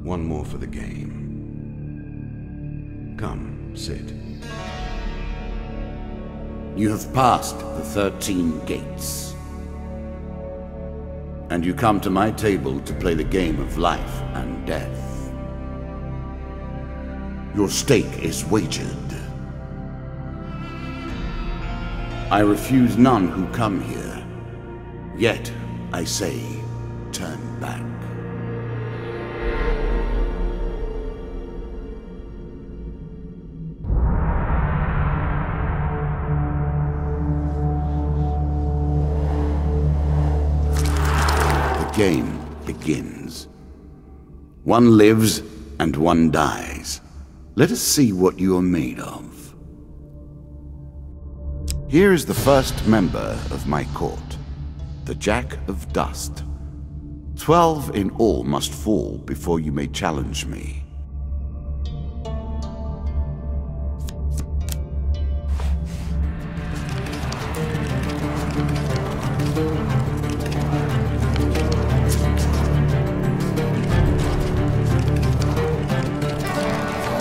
One more for the game. Come, sit. You have passed the 13 gates. And you come to my table to play the game of life and death. Your stake is wagered. I refuse none who come here. Yet, I say, turn back. The game begins. One lives and one dies. Let us see what you are made of. Here is the first member of my court, the Jack of Dust. 12 in all must fall before you may challenge me.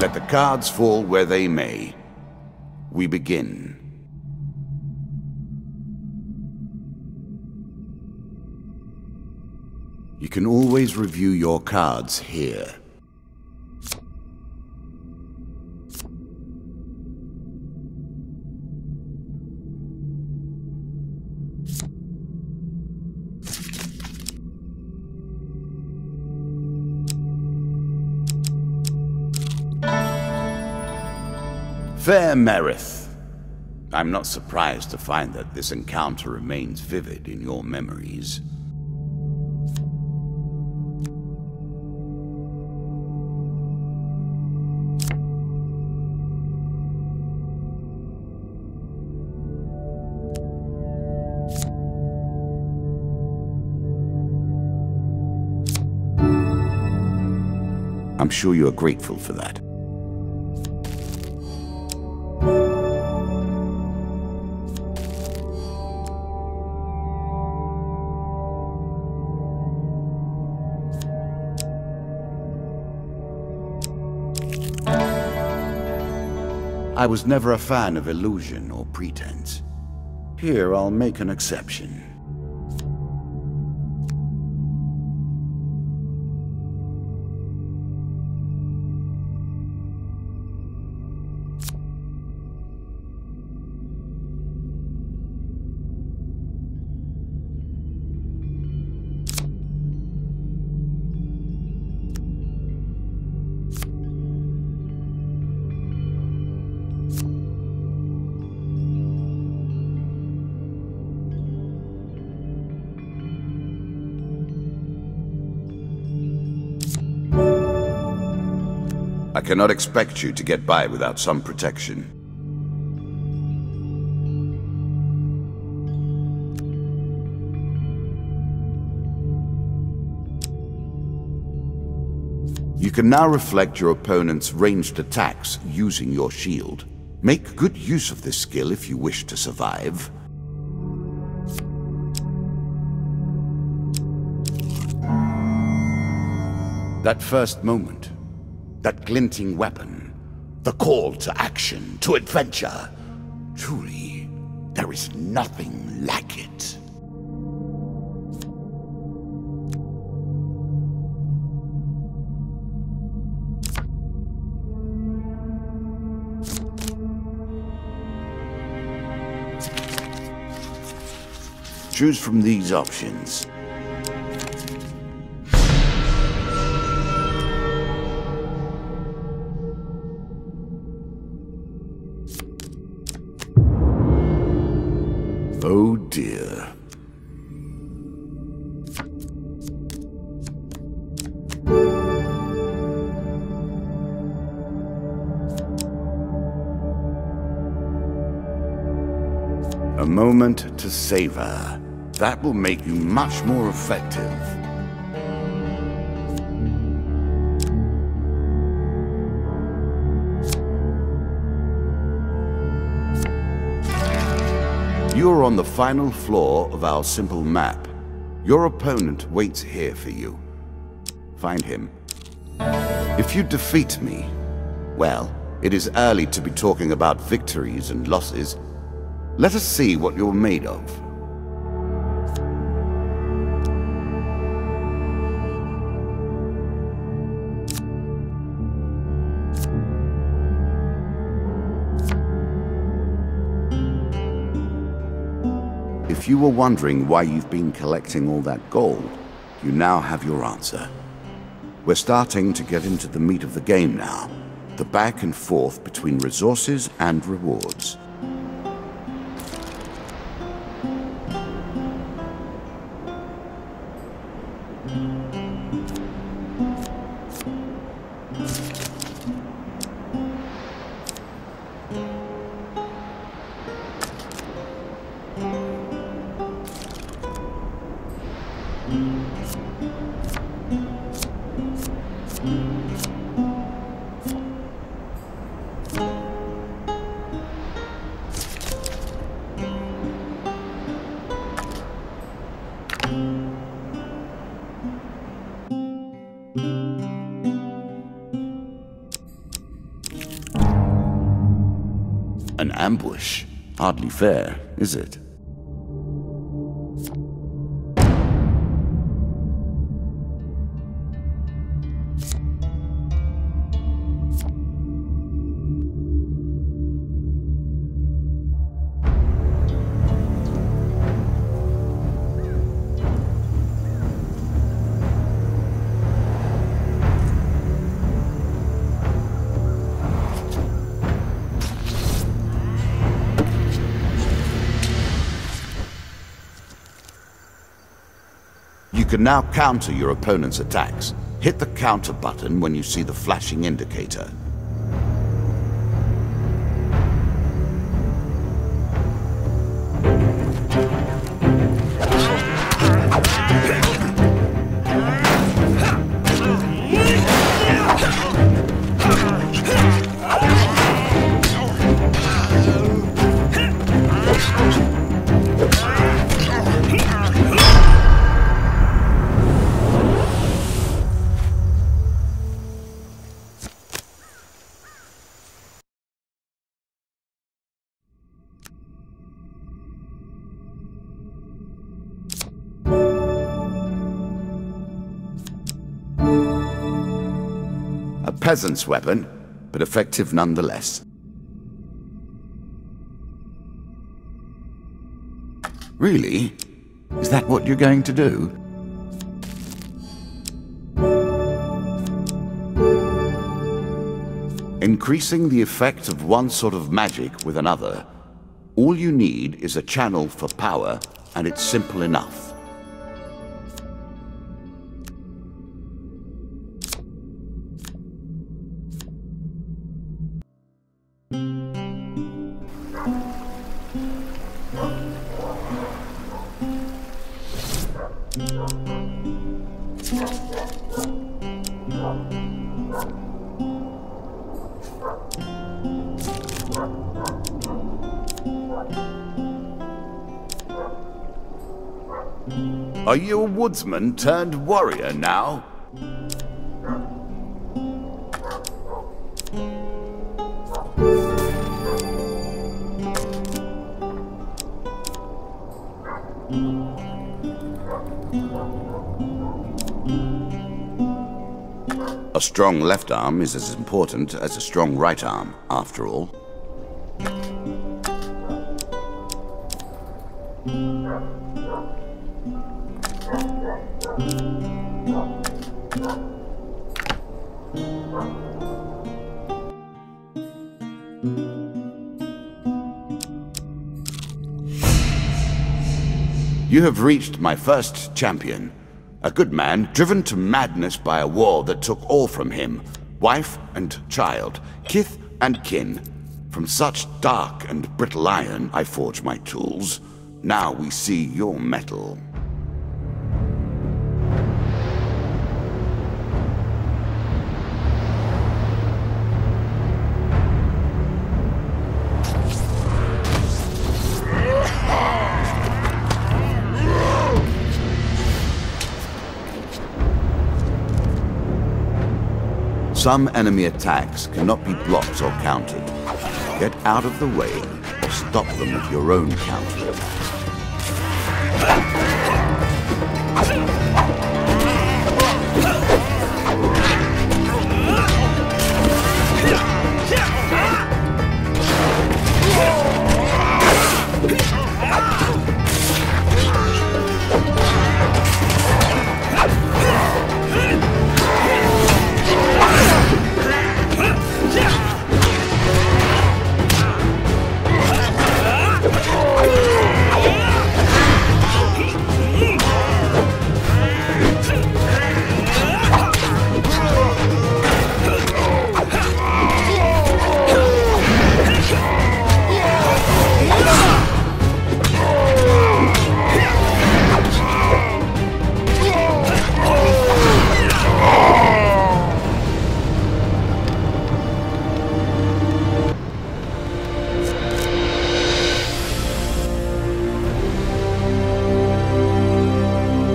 Let the cards fall where they may. We begin. You can always review your cards here. Fair Merith, I'm not surprised to find that this encounter remains vivid in your memories. I'm sure you are grateful for that. I was never a fan of illusion or pretense. Here, I'll make an exception. I cannot expect you to get by without some protection. You can now reflect your opponent's ranged attacks using your shield. Make good use of this skill if you wish to survive. That first moment. That glinting weapon, the call to action, to adventure. Truly, there is nothing like it. Choose from these options. Oh dear. A moment to savor. That will make you much more effective. You are on the final floor of our simple map. Your opponent waits here for you. Find him If you defeat me, well, it is early to be talking about victories and losses. Let us see what you're made of. If you were wondering why you've been collecting all that gold, you now have your answer. We're starting to get into the meat of the game now, the back and forth between resources and rewards. An ambush? Hardly fair, is it? You can now counter your opponent's attacks. Hit the counter button when you see the flashing indicator. A peasant's weapon, but effective nonetheless. Really? Is that what you're going to do? Increasing the effect of one sort of magic with another. All you need is a channel for power, and it's simple enough. Are you a woodsman turned warrior now? A strong left arm is as important as a strong right arm, after all. You have reached my first champion. A good man, driven to madness by a war that took all from him. Wife and child, kith and kin. From such dark and brittle iron I forge my tools. Now we see your metal. Some enemy attacks cannot be blocked or countered. Get out of the way or stop them with your own counterattack.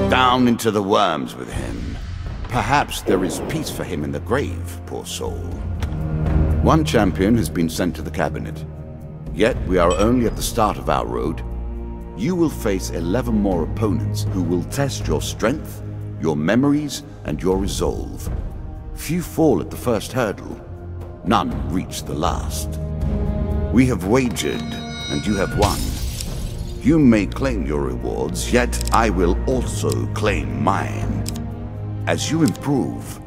Down into the worms with him. Perhaps there is peace for him in the grave, poor soul. One champion has been sent to the cabinet. Yet we are only at the start of our road. You will face 11 more opponents who will test your strength, your memories, and your resolve. Few fall at the first hurdle. None reach the last. We have wagered, and you have won. You may claim your rewards, yet I will also claim mine. As you improve,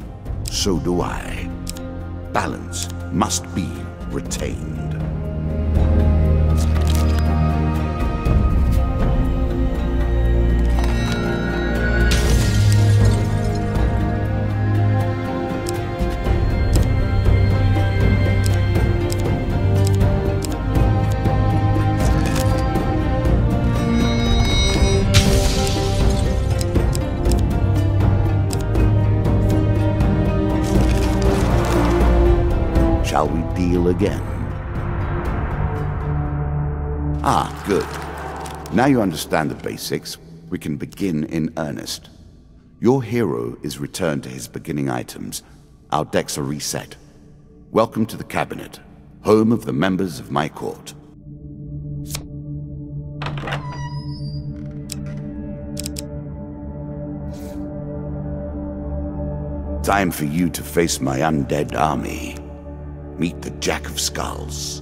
so do I. Balance must be retained. Shall we deal again? Ah, good. Now you understand the basics, we can begin in earnest. Your hero is returned to his beginning items. Our decks are reset. Welcome to the cabinet, home of the members of my court. Time for you to face my undead army. Meet the Jack of Skulls.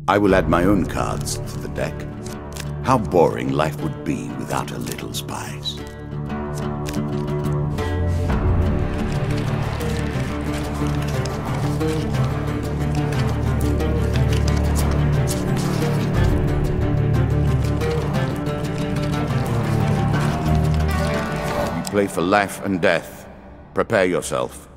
I will add my own cards to the deck. How boring life would be without a little spice. We play for life and death. Prepare yourself.